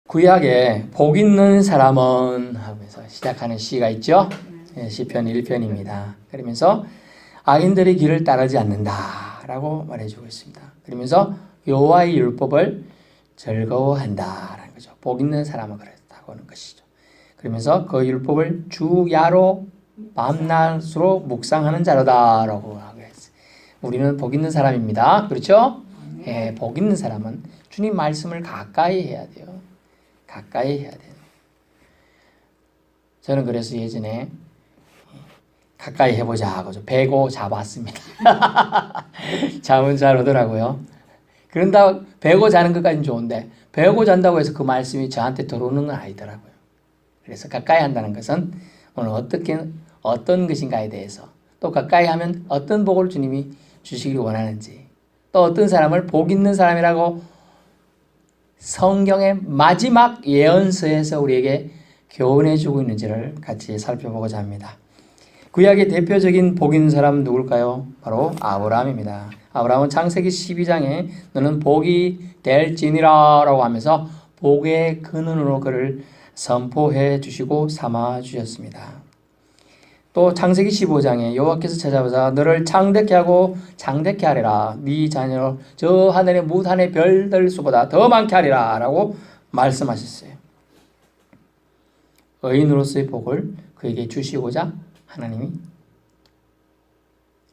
구약에 복 있는 사람은 하면서 시작하는 시가 있죠. 시편 1편입니다. 그러면서 악인들의 길을 따르지 않는다라고 말해주고 있습니다. 그러면서 여호와의 율법을 즐거워한다라는 거죠. 복 있는 사람은 그렇다고 하는 것이죠. 그러면서 그 율법을 주야로 밤낮으로 묵상하는 자로다라고 하고 있어요. 우리는 복 있는 사람입니다. 그렇죠? 예, 복 있는 사람은 주님 말씀을 가까이 해야 돼요. 가까이 해야 돼요. 저는 그래서 예전에 가까이 해보자 하고 배고 잡았습니다. 잠은 잘 오더라고요. 그런다 배고 자는 것까지는 좋은데 배고 잔다고 해서 그 말씀이 저한테 들어오는 건 아니더라고요. 그래서 가까이 한다는 것은 오늘 어떤 것인가에 대해서 또 가까이 하면 어떤 복을 주님이 주시길 원하는지 또 어떤 사람을 복 있는 사람이라고 성경의 마지막 예언서에서 우리에게 교훈해 주고 있는지를 같이 살펴보고자 합니다. 구약의 대표적인 복 있는 사람은 누굴까요? 바로 아브라함입니다. 아브라함은 창세기 12장에 너는 복이 될지니라 라고 하면서 복의 근원으로 그를 선포해 주시고 삼아 주셨습니다. 또 창세기 15장에 여호와께서 찾아오사 너를 창대케 하고 장대케 하리라 네 자녀로 저 하늘의 무한의 별들 수보다 더 많게 하리라 라고 말씀하셨어요. 의인으로서의 복을 그에게 주시고자 하나님이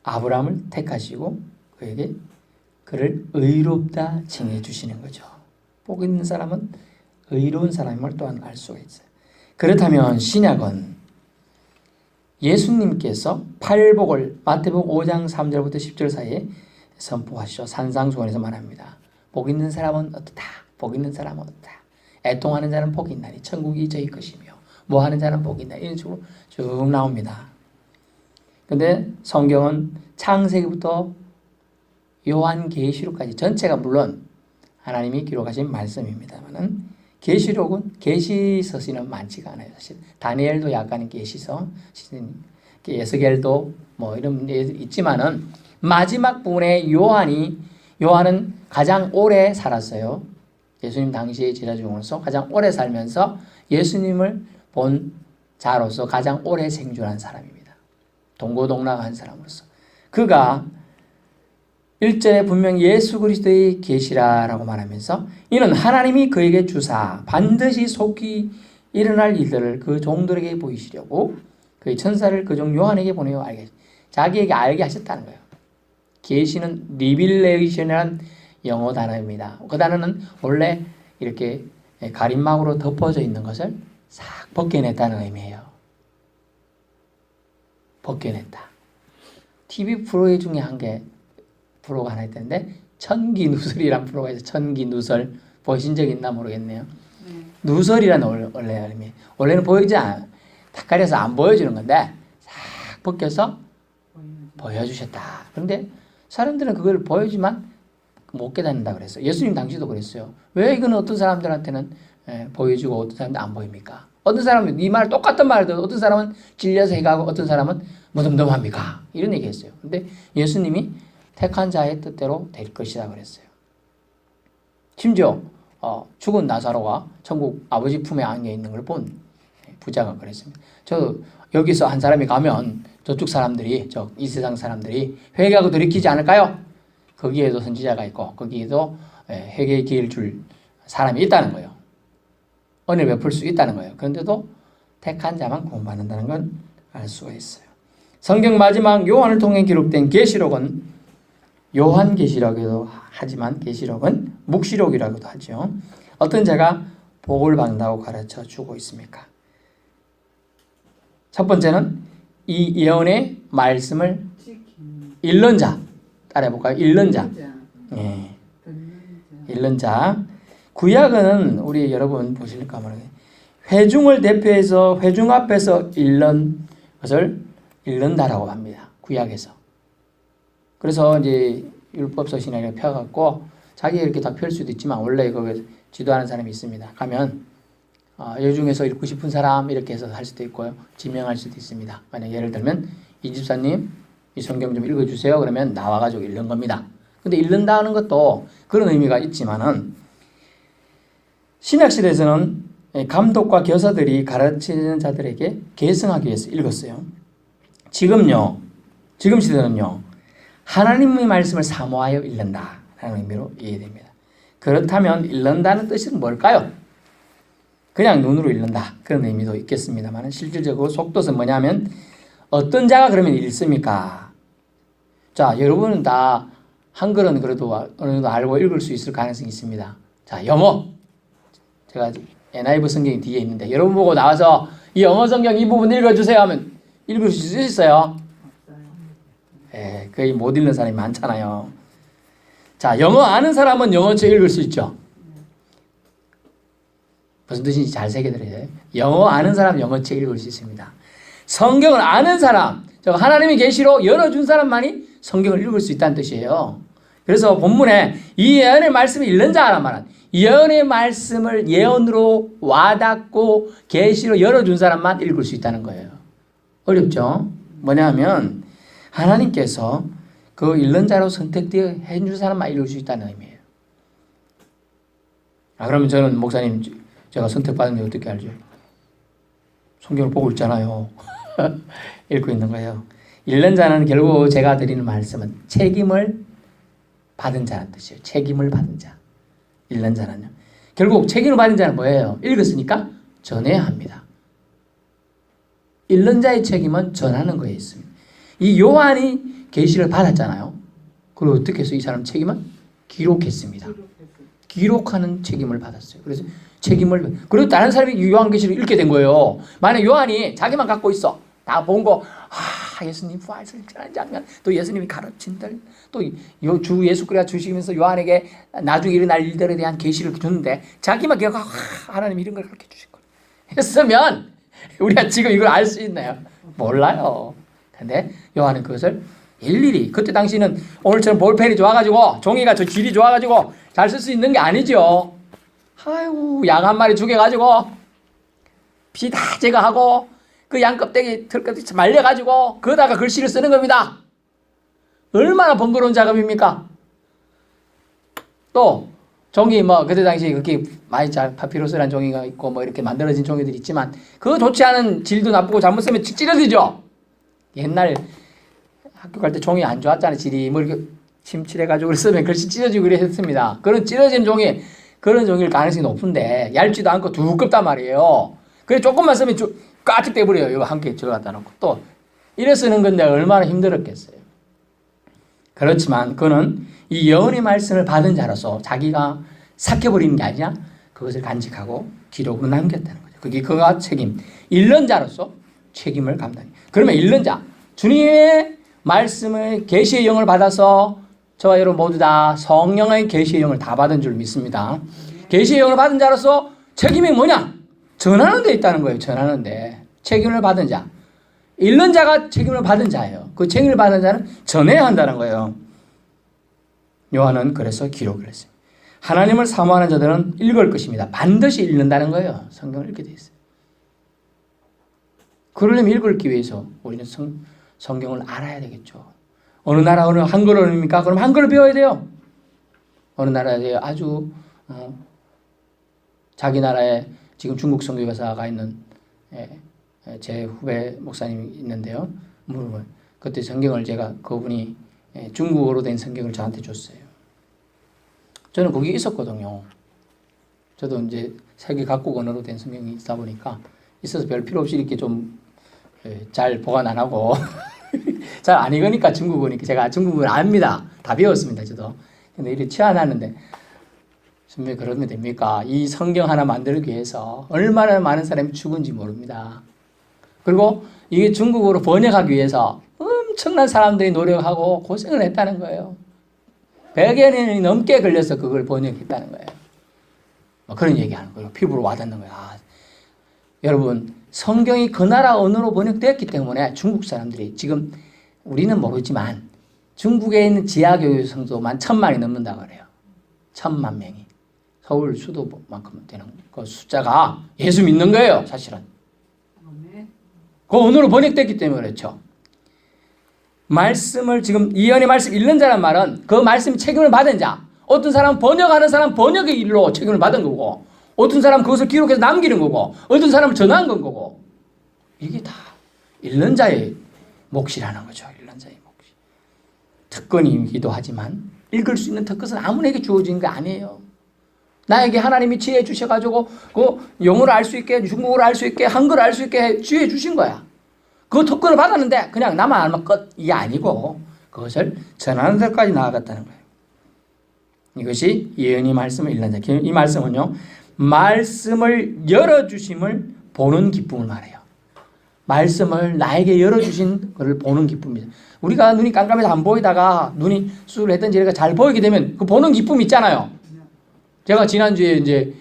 아브라함을 택하시고 그에게 그를 의롭다 칭해 주시는 거죠. 복 있는 사람은 의로운 사람임을 또한 알 수가 있어요. 그렇다면 신약은 예수님께서 팔복을 마태복음 5장 3절부터 10절 사이에 선포하시죠. 산상수훈에서 말합니다. 복 있는 사람은 어떻다. 복 있는 사람은 어떻다. 애통하는 자는 복이 있나니 천국이 저희 것이며 뭐하는 자는 복이 있나니 이런 식으로 쭉 나옵니다. 근데 성경은 창세기부터 요한계시록까지 전체가 물론 하나님이 기록하신 말씀입니다만은 계시록은 계시서시는 많지가 않아요. 사실 다니엘도 약간은 계시서, 예스겔도 뭐 이런 게 있지만은 마지막 부분에 요한은 가장 오래 살았어요. 예수님 당시의 제자 중으로서 가장 오래 살면서 예수님을 본 자로서 가장 오래 생존한 사람입니다. 동고동락한 사람으로서 그가 1절에 분명히 예수 그리스도의 계시라라고 말하면서 이는 하나님이 그에게 주사 반드시 속히 일어날 일들을 그 종들에게 보이시려고 그의 천사를 그 종 요한에게 보내어 자기에게 알게 하셨다는 거예요. 계시는 리빌레이션이라는 영어 단어입니다. 그 단어는 원래 이렇게 가림막으로 덮어져 있는 것을 싹 벗겨냈다는 의미예요. 벗겨냈다. TV 프로 중에 프로가 하나 있던데 천기누설이란 프로가 있어요. 천기누설 보신 적 있나 모르겠네요. 누설이라는 원래 의미. 원래는 보이지 않아. 다 가려서 안 보여주는 건데 싹 벗겨서 보여주셨다. 그런데 사람들은 그걸 보여주지만 못 깨닫는다 그랬어요. 예수님 당시도 그랬어요. 왜 이거는 어떤 사람들한테는 보여주고 어떤 사람들 안 보입니까? 어떤 사람은 이 말 똑같은 말을 듣고 어떤 사람은 질려서 해가고 어떤 사람은 무덤덤합니까? 이런 얘기했어요. 근데 예수님이 택한 자의 뜻대로 될 것이다 그랬어요. 심지어 죽은 나사로가 천국 아버지 품에 안겨 있는 걸 본 부자가 그랬습니다. 여기서 한 사람이 가면 저쪽 사람들이 이 세상 사람들이 회개하고 돌이키지 않을까요? 거기에도 선지자가 있고 거기에도 회개의 기회를 줄 사람이 있다는 거예요. 은혜를 베풀 수 있다는 거예요. 그런데도 택한 자만 구원받는다는 걸 알 수가 있어요. 성경 마지막 요한을 통해 기록된 계시록은 요한계시록이라고도 하지만 계시록은 묵시록이라고도 하죠. 어떤 자가 복을 받는다고 가르쳐 주고 있습니까? 첫 번째는 이 예언의 말씀을 읽는 자. 따라해볼까요? 읽는 자. 예. 읽는 자. 구약은 우리 여러분 보실까 모르겠어요. 회중을 대표해서 회중 앞에서 읽는 것을 읽는다라고 합니다. 구약에서. 그래서 이제 율법 서신에 이렇게 펴갖고 자기가 이렇게 다 펼 수도 있지만 원래 그 지도하는 사람이 있습니다. 가면 여 중에서 읽고 싶은 사람 이렇게 해서 할 수도 있고요. 지명할 수도 있습니다. 만약 예를 들면 이 집사님 이 성경 좀 읽어주세요. 그러면 나와가지고 읽는 겁니다. 근데 읽는다는 것도 그런 의미가 있지만은 신약시대에서는 감독과 교사들이 가르치는 자들에게 계승하기 위해서 읽었어요. 지금 시대는요, 하나님의 말씀을 사모하여 읽는다 라는 의미로 이해됩니다. 그렇다면 읽는다는 뜻은 뭘까요? 그냥 눈으로 읽는다 그런 의미도 있겠습니다만 실질적으로 속뜻은 뭐냐면 어떤 자가 그러면 읽습니까? 자, 여러분은 다 한글은 그래도 어느 정도 알고 읽을 수 있을 가능성이 있습니다. 자, 영어. 제가 NIV 성경이 뒤에 있는데 여러분 보고 나와서 이 영어 성경 이 부분 읽어주세요 하면 읽을 수 있어요? 예, 거의 못 읽는 사람이 많잖아요. 자, 영어 아는 사람은 영어책 읽을 수 있죠. 무슨 뜻인지 잘 새겨드려요. 영어 아는 사람 영어책 읽을 수 있습니다. 성경을 아는 사람, 하나님의 계시로 열어준 사람만이 성경을 읽을 수 있다는 뜻이에요. 그래서 본문에 이 예언의 말씀을 읽는 자란 말은 예언의 말씀을 예언으로 와닿고 계시로 열어준 사람만 읽을 수 있다는 거예요. 어렵죠? 뭐냐면 하나님께서 그 읽는 자로 선택되어 해준 사람만 읽을 수 있다는 의미예요. 그러면 저는 목사님 제가 선택받은 게 어떻게 알죠? 성경을 보고 있잖아요. 읽고 있는 거예요. 읽는 자는 결국 제가 드리는 말씀은 책임을 받은 자라는 뜻이에요. 책임을 받은 자. 읽는 자는요. 결국 책임을 받은 자는 뭐예요? 읽었으니까 전해야 합니다. 읽는 자의 책임은 전하는 거에 있습니다. 이 요한이 계시를 받았잖아요. 그리고 어떻게 해서 이 사람 책임은 기록했습니다. 기록하는 책임을 받았어요. 그래서 책임을, 그리고 다른 사람이 요한계시를 읽게 된 거예요. 만약 요한이 자기만 갖고 있어. 다 본 거, 예수님 부활절 장면, 또 예수님이 가르친들, 또 주 예수 그리스도가 주시면서 요한에게 나중에 일어날 일들에 대한 계시를 줬는데 자기만 기억하고 하나님 이런 걸 가르쳐 주실 거예요. 했으면 우리가 지금 이걸 알 수 있나요? 몰라요. 근데 요한은 그것을 일일이, 그때 당시는 오늘처럼 볼펜이 좋아가지고 종이가 저 질이 좋아가지고 잘 쓸 수 있는 게 아니죠. 아이고, 양 한 마리 죽여가지고 피 다 제거하고 그 양 껍데기 털껍데기 말려가지고 거기다가 글씨를 쓰는 겁니다. 얼마나 번거로운 작업입니까? 또 종이 그때 당시 그렇게 많이 파피루스라는 종이가 있고 이렇게 만들어진 종이들이 있지만 그거 좋지 않은 질도 나쁘고 잘못 쓰면 찌러지죠. 옛날 학교 갈 때 종이 안 좋았잖아요. 질이 이렇게 침칠해가지고 쓰면 글씨 찢어지고 그랬습니다. 그런 찢어진 종이, 그런 종일 가능성이 높은데 얇지도 않고 두껍단 말이에요. 그래 조금만 쓰면 까뜩 떼버려요. 이거 한 개 들어갔다 놓고 또 이래 쓰는 건데 얼마나 힘들었겠어요. 그렇지만 그는 이 예언의 말씀을 받은 자로서 자기가 삭혀버리는 게 아니라 그것을 간직하고 기록으로 남겼다는 거죠. 그게 그가 책임, 읽는 자로서 책임을 감당해요. 그러면 읽는 자, 주님의 말씀을 계시의 영을 받아서 저와 여러분 모두 다 성령의 계시의 영을 다 받은 줄 믿습니다. 계시의 영을 받은 자로서 책임이 뭐냐? 전하는 데 있다는 거예요. 전하는 데. 책임을 받은 자. 읽는 자가 책임을 받은 자예요. 그 책임을 받은 자는 전해야 한다는 거예요. 요한은 그래서 기록을 했어요. 하나님을 사모하는 자들은 읽을 것입니다. 반드시 읽는다는 거예요. 성경을 읽게 돼 있어요. 그러려면 읽기 위해서 우리는 성경을 알아야 되겠죠. 어느 나라 어느 한글 언어입니까? 그럼 한글을 배워야 돼요. 어느 나라에 아주 자기 나라에 지금 중국 선교사가 있는 제 후배 목사님이 있는데요. 그때 성경을 제가 그분이 중국어로 된 성경을 저한테 줬어요. 저는 거기 있었거든요. 저도 이제 세계 각국 언어로 된 성경이 있다 보니까 있어서 별 필요 없이 이렇게 좀 잘 보관 안 하고 잘 안 읽으니까 중국어니까 제가 중국어를 압니다. 다 배웠습니다. 저도. 근데 이렇게 치안하는데 선배 그러면 됩니까? 이 성경 하나 만들기 위해서 얼마나 많은 사람이 죽은지 모릅니다. 그리고 이게 중국어로 번역하기 위해서 엄청난 사람들이 노력하고 고생을 했다는 거예요. 100여 년이 넘게 걸려서 그걸 번역했다는 거예요. 그런 얘기하는 거예요. 피부로 와닿는 거예요. 여러분, 성경이 그 나라 언어로 번역되었기 때문에 중국 사람들이 지금 우리는 모르지만 중국에 있는 지하교회 성도만 1000만이 넘는다고 그래요. 1000만 명이. 서울 수도만큼 되는 그 숫자가 예수 믿는 거예요. 사실은. 그 언어로 번역됐기 때문에 그렇죠. 말씀을 지금 예언의 말씀 읽는 자란 말은 그 말씀 책임을 받은 자. 어떤 사람은 번역하는 사람 번역의 일로 책임을 받은 거고 어떤 사람은 그것을 기록해서 남기는 거고 어떤 사람은 전하는 건 거고 이게 다 읽는 자의 몫이라는 거죠. 읽는 자의 몫이. 특권이기도 하지만 읽을 수 있는 특권은 아무에게 주어진 게 아니에요. 나에게 하나님이 지혜 주셔가지고 그 영어를 알 수 있게 중국어를 알 수 있게 한글을 알 수 있게 지혜 주신 거야. 그 특권을 받았는데 그냥 나만 알면 끝 이게 아니고 그것을 전하는 데까지 나아갔다는 거예요. 이것이 예언의 말씀을 읽는 자. 이 말씀은요. 말씀을 열어주심을 보는 기쁨을 말해요. 말씀을 나에게 열어주신 것을 보는 기쁨이죠. 우리가 눈이 깜깜해서 안 보이다가 눈이 수술 했든지 이렇게 잘 보이게 되면 그 보는 기쁨이 있잖아요. 제가 지난주에 이제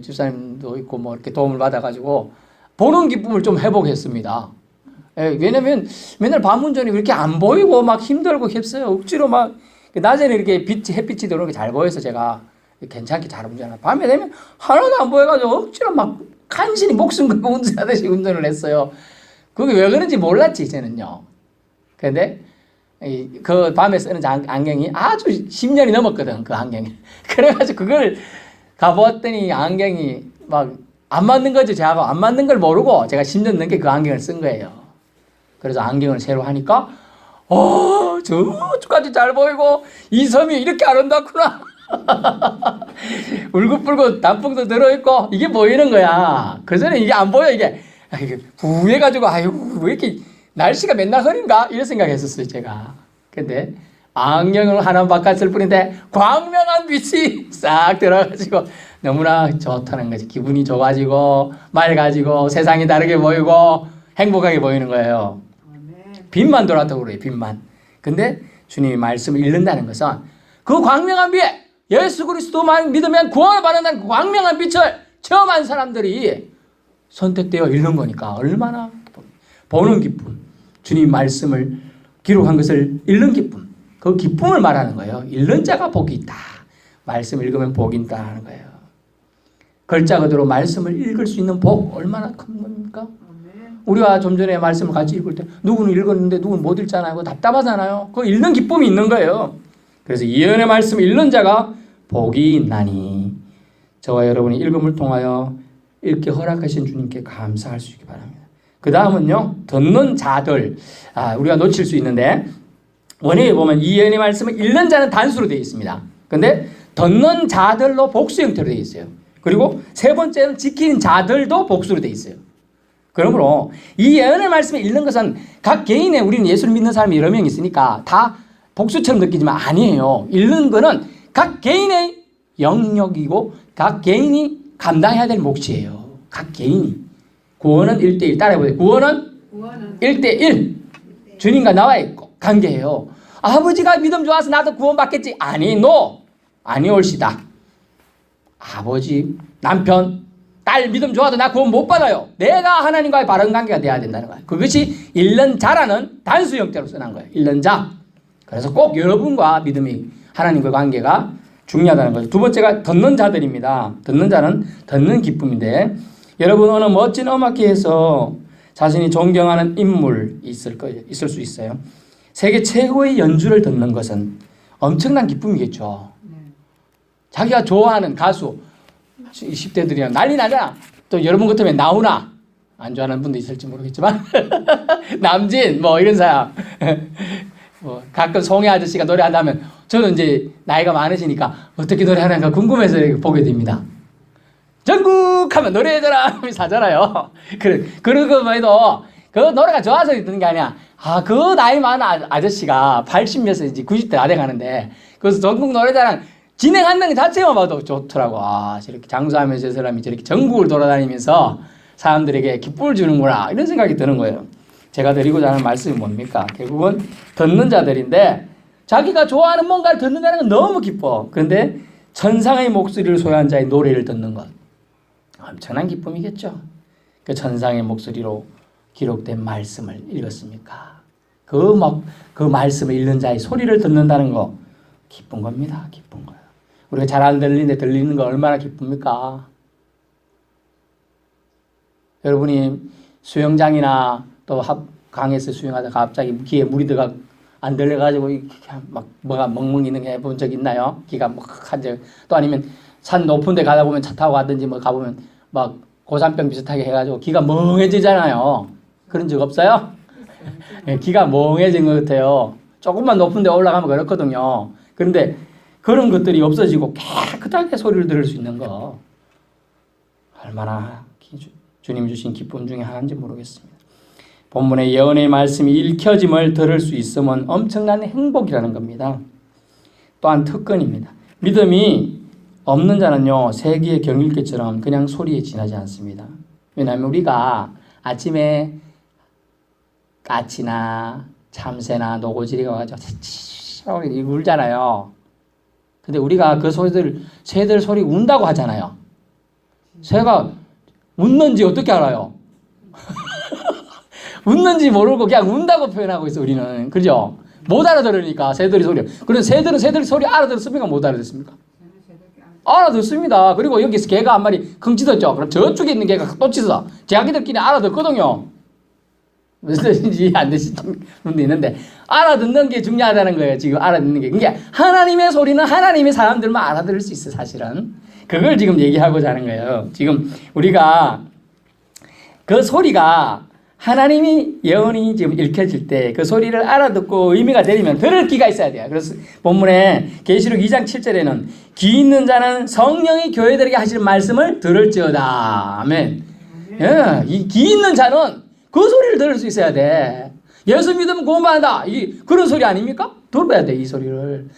집사님도 있고 뭐 이렇게 도움을 받아가지고 보는 기쁨을 좀 회복했습니다. 왜냐면 맨날 밤문전이 그렇게 안 보이고 막 힘들고 했어요. 억지로 막 낮에는 이렇게 햇빛이 들어오게 잘 보여서 제가 괜찮게 잘 운전하고 밤에 되면 하나도 안 보여가지고 억지로 막 간신히 목숨 걸고 운전하듯이 운전을 했어요. 그게 왜 그런지 몰랐지 이제는요. 근데 그 밤에 쓰는 안경이 아주 10년이 넘었거든 그 안경이. 그래가지고 그걸 가보았더니 안경이 막 안 맞는 거죠. 저하고 안 맞는 걸 모르고 제가 10년 넘게 그 안경을 쓴 거예요. 그래서 안경을 새로 하니까 저쪽까지 잘 보이고 이 섬이 이렇게 아름답구나. 울긋불긋 단풍도 들어있고 이게 보이는 거야. 그전에 이게 안 보여 이게. 부해가지고 아이고 왜 이렇게 날씨가 맨날 흐린가 이런 생각했었어요 제가. 근데 안경을 하나 바꿨을 뿐인데 광명한 빛이 싹 들어가지고 너무나 좋다는 거지. 기분이 좋아지고 맑아지고 세상이 다르게 보이고 행복하게 보이는 거예요. 빛만 돌았다고 그래요. 빛만. 근데 주님이 말씀을 읽는다는 것은 그 광명한 빛에 예수 그리스도만 믿으면 구원을 받는다는 그 광명한 빛을 체험한 사람들이 선택되어 읽는 거니까 얼마나 보는 기쁨. 주님 말씀을 기록한 것을 읽는 기쁨. 그 기쁨을 말하는 거예요. 읽는 자가 복이 있다. 말씀 읽으면 복이 있다는 거예요. 글자 그대로 말씀을 읽을 수 있는 복 얼마나 큰 겁니까? 우리가 좀 전에 말씀을 같이 읽을 때 누구는 읽었는데 누구는 못 읽잖아요. 그거 답답하잖아요. 그 읽는 기쁨이 있는 거예요. 그래서 예언의 말씀을 읽는 자가 복이 있나니 저와 여러분이 읽음을 통하여 읽게 허락하신 주님께 감사할 수 있기 바랍니다. 그 다음은요. 듣는 자들. 우리가 놓칠 수 있는데 원어에 보면 이 예언의 말씀을 읽는 자는 단수로 되어 있습니다. 근데 듣는 자들로 복수 형태로 되어 있어요. 그리고 세 번째는 지키는 자들도 복수로 되어 있어요. 그러므로 이 예언의 말씀을 읽는 것은 각 개인의 우리는 예수를 믿는 사람이 여러 명 있으니까 다 복수처럼 느끼지만 아니에요. 읽는 거는 각 개인의 영역이고 각 개인이 감당해야 될 몫이에요. 각 개인이. 구원은 1대1 따라해보세요. 구원은 1대1 주님과 나와의 관계예요. 아버지가 믿음 좋아서 나도 구원받겠지. 아니 올시다. 아버지, 남편, 딸 믿음 좋아도 나 구원 못 받아요. 내가 하나님과의 바른 관계가 돼야 된다는 거예요. 그것이 읽는 자라는 단수 형태로 써난 거예요. 읽는 자. 그래서 꼭 여러분과 믿음이 하나님과의 관계가 중요하다는 거죠. 두 번째가 듣는 자들입니다. 듣는 자는 듣는 기쁨인데 여러분 어느 멋진 음악회에서 자신이 존경하는 인물 있을 수 있어요. 세계 최고의 연주를 듣는 것은 엄청난 기쁨이겠죠. 자기가 좋아하는 가수 20대들이랑 난리 나잖아. 또 여러분 같으면 나훈아 안 좋아하는 분도 있을지 모르겠지만 남진 뭐 이런 사람 뭐 가끔 송혜 아저씨가 노래한다면 저는 이제 나이가 많으시니까 어떻게 노래하는가 궁금해서 이렇게 보게 됩니다. 전국 하면 노래해줘라 하면서 하잖아요. 그런 것만 해도 그 노래가 좋아서 듣는 게 아니야. 그 나이 많은 아저씨가 80몇 세인지 90대 다 돼가는데 그래서 전국 노래자랑 진행한다는 것 자체만 봐도 좋더라고. 저렇게 장수하면서 이 사람이 저렇게 전국을 돌아다니면서 사람들에게 기쁨을 주는구나 이런 생각이 드는 거예요. 제가 드리고자 하는 말씀이 뭡니까? 결국은 듣는 자들인데 자기가 좋아하는 뭔가를 듣는다는 건 너무 기뻐. 그런데 천상의 목소리를 소유한 자의 노래를 듣는 것 엄청난 기쁨이겠죠. 그 천상의 목소리로 기록된 말씀을 읽었습니까? 그 말씀을 읽는 자의 소리를 듣는다는 거 기쁜 겁니다. 기쁜 거예요. 우리가 잘 안 들리는데 들리는 거 얼마나 기쁩니까? 여러분이 수영장이나 또 강에서 수영하다가 갑자기 귀에 물이 들어가 안 들려가지고 막 뭐가 멍멍이는 게 해본 적 있나요? 귀가 뭐 한 적 또 아니면 산 높은 데 가다 보면 차 타고 가든지 뭐 가보면 막 고산병 비슷하게 해가지고 귀가 멍해지잖아요. 그런 적 없어요? 예, 귀가 멍해진 것 같아요. 조금만 높은 데 올라가면 그렇거든요. 그런데 그런 것들이 없어지고 깨끗하게 소리를 들을 수 있는 거 얼마나 주님 주신 기쁨 중에 하나인지 모르겠습니다. 본문의 예언의 말씀이 읽혀짐을 들을 수 있으면 엄청난 행복이라는 겁니다. 또한 특권입니다. 믿음이 없는 자는요, 세기의 경일기처럼 그냥 소리에 지나지 않습니다. 왜냐하면 우리가 아침에 까치나 참새나 노고지리가 와가지고 울잖아요. 근데 우리가 그 새들 소리 운다고 하잖아요. 새가 웃는지 어떻게 알아요? 웃는지 모르고 그냥 운다고 표현하고 있어, 우리는. 그죠? 못 알아들으니까, 새들이 소리. 그래서 새들이 소리 알아들었습니까? 못 알아듣습니까? 알아듣습니다. 그리고 여기서 개가 한 마리 킁치었죠. 그럼 저쪽에 있는 개가 또 짖어. 자기들끼리 알아듣거든요. 무슨 뜻인지 이해 안 되시는 분도 있는데, 알아듣는 게 중요하다는 거예요. 지금 알아듣는 게. 그게 하나님의 소리는 하나님의 사람들만 알아들을 수 있어, 사실은. 그걸 지금 얘기하고자 하는 거예요. 지금 우리가 그 소리가 하나님이 예언이 지금 읽혀질 때 그 소리를 알아듣고 의미가 되려면 들을 귀가 있어야 돼요. 그래서 본문에 계시록 2장 7절에는 귀 있는 자는 성령이 교회들에게 하시는 말씀을 들을지어다. 아멘. 예, 이 귀 있는 자는 그 소리를 들을 수 있어야 돼. 예수 믿으면 구원받는다. 그런 소리 아닙니까? 들어야 돼, 이 소리를.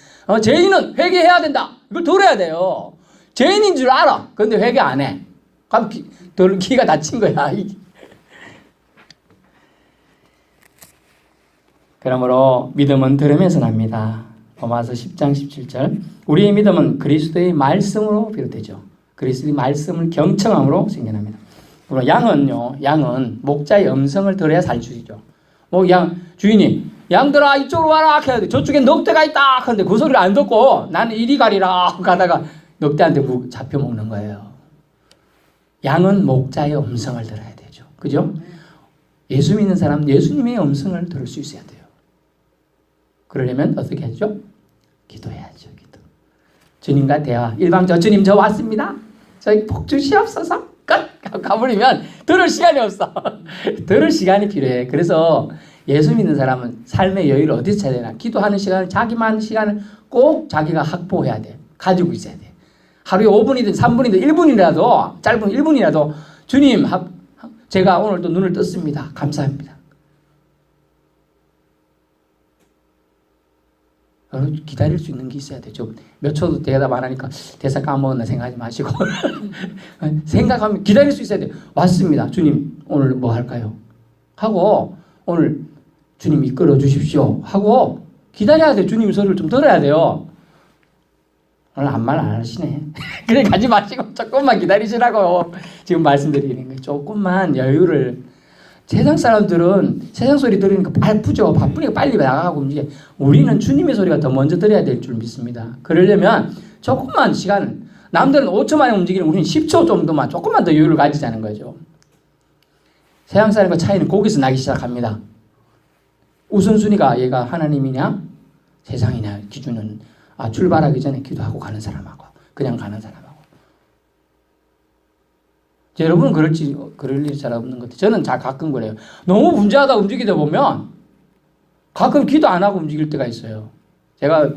죄인은 회개해야 된다. 이걸 들어야 돼요. 죄인인 줄 알아. 그런데 회개 안 해. 그럼 귀가 닫힌 거야. 그러므로 믿음은 들으면서 납니다. 로마서 10장 17절. 우리의 믿음은 그리스도의 말씀으로 비롯되죠. 그리스도의 말씀을 경청함으로 생겨납니다. 양은 목자의 음성을 들어야 살주이죠. 주인이 양들아 이쪽으로 와라 해야 돼. 저쪽에 늑대가 있다 하는데 그 소리를 안 듣고 나는 이리 가리라 가다가 늑대한테 잡혀 먹는 거예요. 양은 목자의 음성을 들어야 되죠. 그죠? 예수 믿는 사람은 예수님의 음성을 들을 수 있어야 돼요. 그러려면 어떻게 하죠? 기도해야죠. 기도. 주님과 대화. 일방적으로 주님 저 왔습니다. 저희 복 주시옵소서. 끝! 가버리면 들을 시간이 없어. 들을 시간이 필요해. 그래서 예수 믿는 사람은 삶의 여유를 어디서 찾아야 되나? 기도하는 시간을 자기만 시간을 꼭 자기가 확보해야 돼. 가지고 있어야 돼. 하루에 5분이든 3분이든 1분이라도 짧은 1분이라도 주님 제가 오늘도 눈을 떴습니다. 감사합니다. 기다릴 수 있는 게 있어야 되죠. 몇 초도 대답 안 하니까 대사 까먹었나 생각하지 마시고 생각하면 기다릴 수 있어야 돼요. 왔습니다. 주님 오늘 뭐 할까요? 하고 오늘 주님 이끌어 주십시오. 하고 기다려야 돼요. 주님 소리를 좀 들어야 돼요. 오늘 아무 말 안 하시네. 그래 가지 마시고 조금만 기다리시라고 지금 말씀드리는 거예요. 조금만 여유를. 세상 사람들은 세상 소리 들으니까 바쁘죠. 바쁘니까 빨리 나가고 움직여. 우리는 주님의 소리가 더 먼저 들어야 될 줄 믿습니다. 그러려면 조금만 시간, 남들은 5초 만에 움직이는 우리는 10초 정도만 조금만 더 여유를 가지자는 거죠. 세상 사람과 차이는 거기서 나기 시작합니다. 우선순위가 얘가 하나님이냐 세상이냐 기준은 출발하기 전에 기도하고 가는 사람하고 그냥 가는 사람하고. 여러분은 그럴 일이 잘 없는 것 같아요. 저는 가끔 그래요. 너무 분주하다 움직이다 보면 가끔 기도 안 하고 움직일 때가 있어요. 제가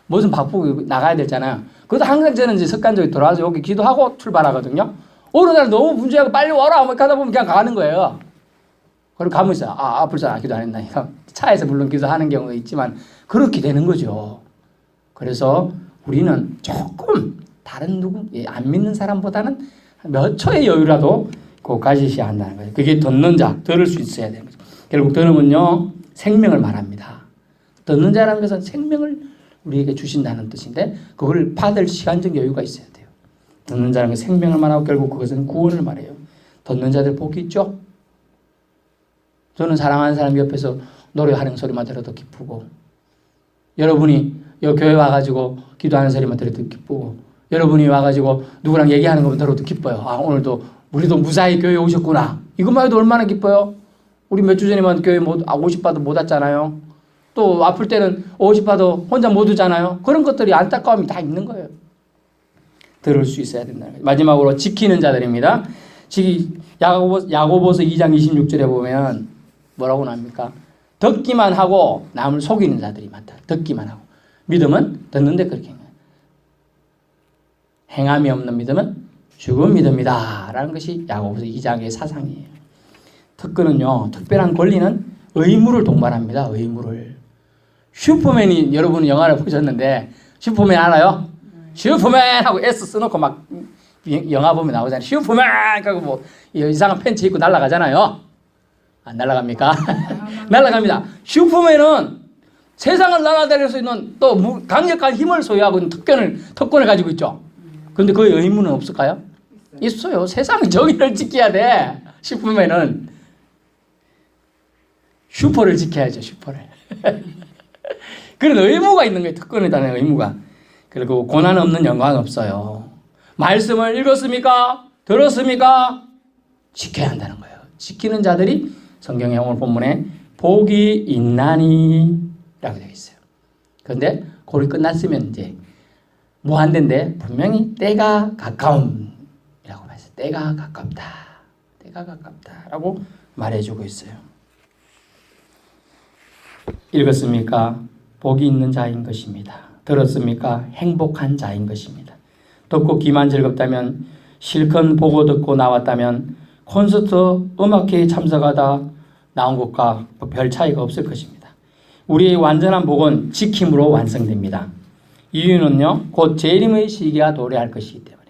무슨 바쁘고 나가야 되잖아요. 그래도 항상 저는 이제 습관적으로 돌아와서 여기 기도하고 출발하거든요. 어느 날 너무 분주하고 빨리 와라 하다 보면 그냥 가는 거예요. 그리고 가면 있어요. 불쌍 기도 안 했나. 차에서 물론 기도하는 경우가 있지만 그렇게 되는 거죠. 그래서 우리는 조금 다른 안 믿는 사람보다는 몇 초의 여유라도 꼭 가지셔야 한다는 거예요. 그게 듣는 자, 들을 수 있어야 되는 거죠. 결국 들으면요, 생명을 말합니다. 듣는 자라는 것은 생명을 우리에게 주신다는 뜻인데 그걸 받을 시간적 여유가 있어야 돼요. 듣는 자라는 것은 생명을 말하고 결국 그것은 구원을 말해요. 듣는 자들 복이 있죠? 저는 사랑하는 사람 옆에서 노래하는 소리만 들어도 기쁘고 여러분이 여기 교회 와가지고 기도하는 소리만 들어도 기쁘고 여러분이 와가지고 누구랑 얘기하는 것만 들어도 기뻐요. 오늘도 우리도 무사히 교회에 오셨구나. 이것만 해도 얼마나 기뻐요. 우리 몇 주 전에만 교회 오고 싶어도 못 왔잖아요. 또 아플 때는 오고 싶어도 혼자 못 오잖아요. 그런 것들이 안타까움이 다 있는 거예요. 들을 수 있어야 된다는 거예요. 마지막으로 지키는 자들입니다. 야고보서 2장 26절에 보면 뭐라고 나옵니까? 듣기만 하고 남을 속이는 자들이 많다. 듣기만 하고. 믿음은 듣는데 그렇게 행함이 없는 믿음은 죽은 믿음이다 라는 것이 야고보서 2장의 사상이에요. 특권은요, 특별한 권리는 의무를 동반합니다. 의무를. 슈퍼맨이, 여러분 영화를 보셨는데 슈퍼맨 알아요? 슈퍼맨 하고 S 써놓고 막 영화 보면 나오잖아요. 슈퍼맨 하고 뭐 이상한 팬츠 입고 날아가잖아요. 안 날아갑니까? 날아갑니다. 슈퍼맨은 세상을 날아다닐 수 있는 또 강력한 힘을 소유하고 있는 특권을 가지고 있죠. 그런데 그 의무는 없을까요? 있어요. 세상의 정의를 지켜야 돼. 슈퍼맨은 슈퍼를 지켜야죠. 슈퍼를. 그런 의무가 있는 거예요. 특권에 대한 의무가. 그리고 고난 없는 영광 없어요. 말씀을 읽었습니까? 들었습니까? 지켜야 한다는 거예요. 지키는 자들이 성경의 오늘 본문에 복이 있나니 라고 되어 있어요. 그런데 고리 끝났으면 이제 무한대인데 분명히 때가 가까움이라고 말했어요. 때가 가깝다. 때가 가깝다라고 말해주고 있어요. 읽었습니까? 복이 있는 자인 것입니다. 들었습니까? 행복한 자인 것입니다. 듣고 귀만 즐겁다면, 실컷 보고 듣고 나왔다면 콘서트 음악회에 참석하다 나온 것과 별 차이가 없을 것입니다. 우리의 완전한 복은 지킴으로 완성됩니다. 이유는요, 곧 재림의 시기가 도래할 것이기 때문에.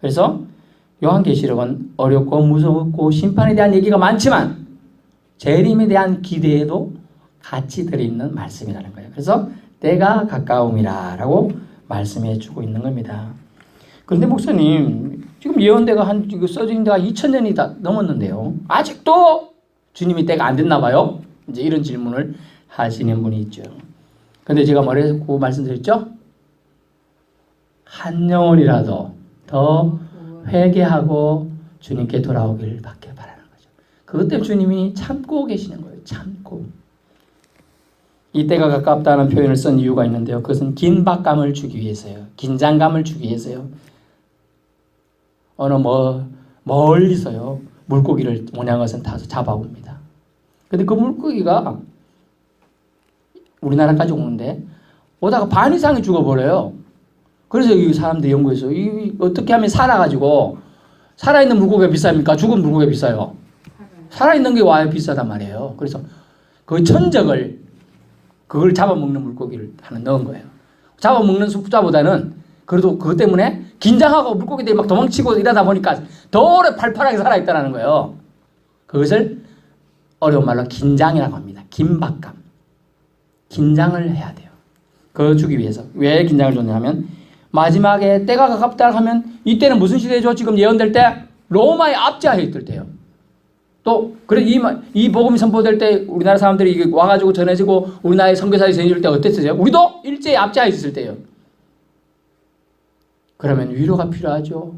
그래서 요한계시록은 어렵고 무섭고 심판에 대한 얘기가 많지만 재림에 대한 기대에도 같이 들어있는 말씀이라는 거예요. 그래서 때가 가까움이라 라고 말씀해 주고 있는 겁니다. 그런데 목사님, 지금 예언대가 써진 데가 2000년이 다 넘었는데요. 아직도 주님이 때가 안 됐나 봐요? 이제 이런 질문을 하시는 분이 있죠. 근데 제가 뭐라고 말씀드렸죠? 한 영혼이라도 더 회개하고 주님께 돌아오길 받길 바라는 거죠. 그것 때문에 주님이 참고 계시는 거예요. 참고. 이 때가 가깝다는 표현을 쓴 이유가 있는데요. 그것은 긴박감을 주기 위해서요. 긴장감을 주기 위해서요. 어느 멀리서요. 물고기를 원양어선 타서 잡아옵니다. 근데 그 물고기가 우리나라까지 오는데 오다가 반 이상이 죽어버려요. 그래서 이 사람들 연구해서 어떻게 하면 살아가지고, 살아있는 물고기가 비쌉니까? 죽은 물고기가 비싸요. 살아있는 게 와야 비싸단 말이에요. 그래서 그 천적을, 그걸 잡아먹는 물고기를 하나 넣은 거예요. 잡아먹는 숫자보다는 그래도 그것 때문에 긴장하고 물고기들이 막 도망치고 이러다 보니까 더 오래 팔팔하게 살아있다는 거예요. 그것을 어려운 말로 긴장이라고 합니다. 긴박감. 긴장을 해야 돼요. 그거 주기 위해서. 왜 긴장을 줬냐 하면, 마지막에 때가 가깝다 하면, 이때는 무슨 시대죠? 지금 예언될 때 로마의 압제하에 있을 때요. 또 그래 이 복음이 선포될 때 우리나라 사람들이 이게 와가지고 전해지고 우리나라의 선교사들이 전해질 때 어땠어요? 우리도 일제히 압제하에 있을 때요. 그러면 위로가 필요하죠.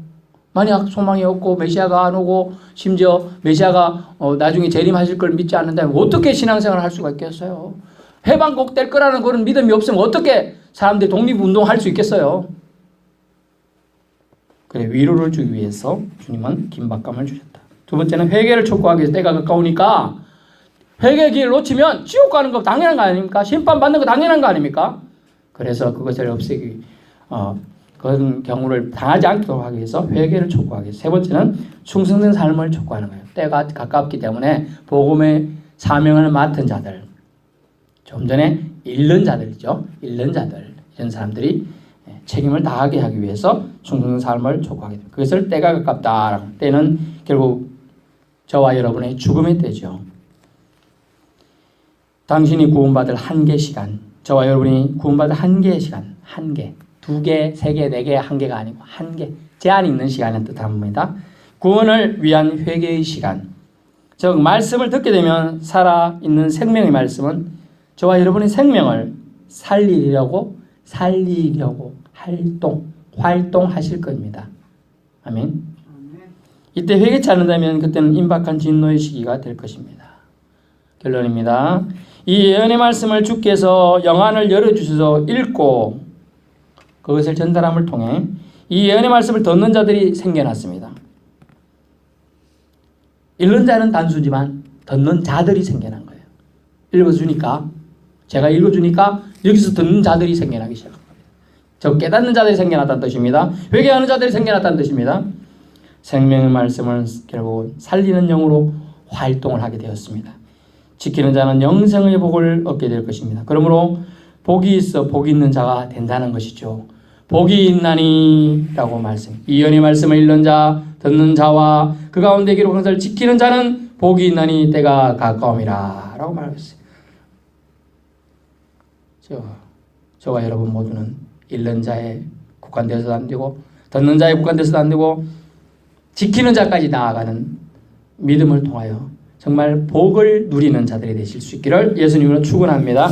만약 소망이 없고 메시아가 안 오고 심지어 메시아가 나중에 재림하실 걸 믿지 않는다면 어떻게 신앙생활을 할 수가 있겠어요? 해방국 될 거라는 그런 믿음이 없으면 어떻게 사람들이 독립운동할 수 있겠어요? 그래, 위로를 주기 위해서 주님은 긴박감을 주셨다. 두 번째는 회개를 촉구하기 위해서 때가 가까우니까, 회개의 기회를 놓치면 지옥 가는 거 당연한 거 아닙니까? 심판받는 거 당연한 거 아닙니까? 그래서 그것을 없애기, 그런 경우를 당하지 않도록 하기 위해서 회개를 촉구하기 위해서. 세 번째는 충성된 삶을 촉구하는 거예요. 때가 가깝기 때문에 복음의 사명을 맡은 자들, 좀 전에 잃는 자들이죠. 잃는 자들, 이런 사람들이 책임을 다하게 하기 위해서 충성된 삶을 촉구하게 됩니다. 그것을 때가 가깝다. 때는 결국 저와 여러분의 죽음의 때죠. 당신이 구원받을 한계 시간, 저와 여러분이 구원받을 한계의 시간, 한계, 2개, 3개, 4개, 1개가 아니고 한계, 제한이 있는 시간을 뜻합니다. 구원을 위한 회개의 시간, 즉 말씀을 듣게 되면 살아있는 생명의 말씀은 저와 여러분의 생명을 살리려고 활동하실 겁니다. 아멘. 이때 회개치 않는다면 그때는 임박한 진노의 시기가 될 것입니다. 결론입니다. 이 예언의 말씀을 주께서 영안을 열어주셔서 읽고 그것을 전달함을 통해 이 예언의 말씀을 듣는 자들이 생겨났습니다. 읽는 자는 단수지만 듣는 자들이 생겨난 거예요. 읽어주니까, 제가 읽어주니까 여기서 듣는 자들이 생겨나기 시작합니다. 저 깨닫는 자들이 생겨났다는 뜻입니다. 회개하는 자들이 생겨났다는 뜻입니다. 생명의 말씀을 결국 살리는 영으로 활동을 하게 되었습니다. 지키는 자는 영생의 복을 얻게 될 것입니다. 그러므로 복이 있어 복 있는 자가 된다는 것이죠. 복이 있나니 라고 말씀. 이 예언의 말씀을 읽는 자, 듣는 자와 그 가운데 기록한 것을 지키는 자는 복이 있나니 때가 가까움이라 라고 말했어요. 저와 여러분 모두는 읽는 자에 국한되어서도 안 되고 듣는 자에 국한되어서도 안 되고 지키는 자까지 나아가는 믿음을 통하여 정말 복을 누리는 자들이 되실 수 있기를 예수님으로 축원합니다.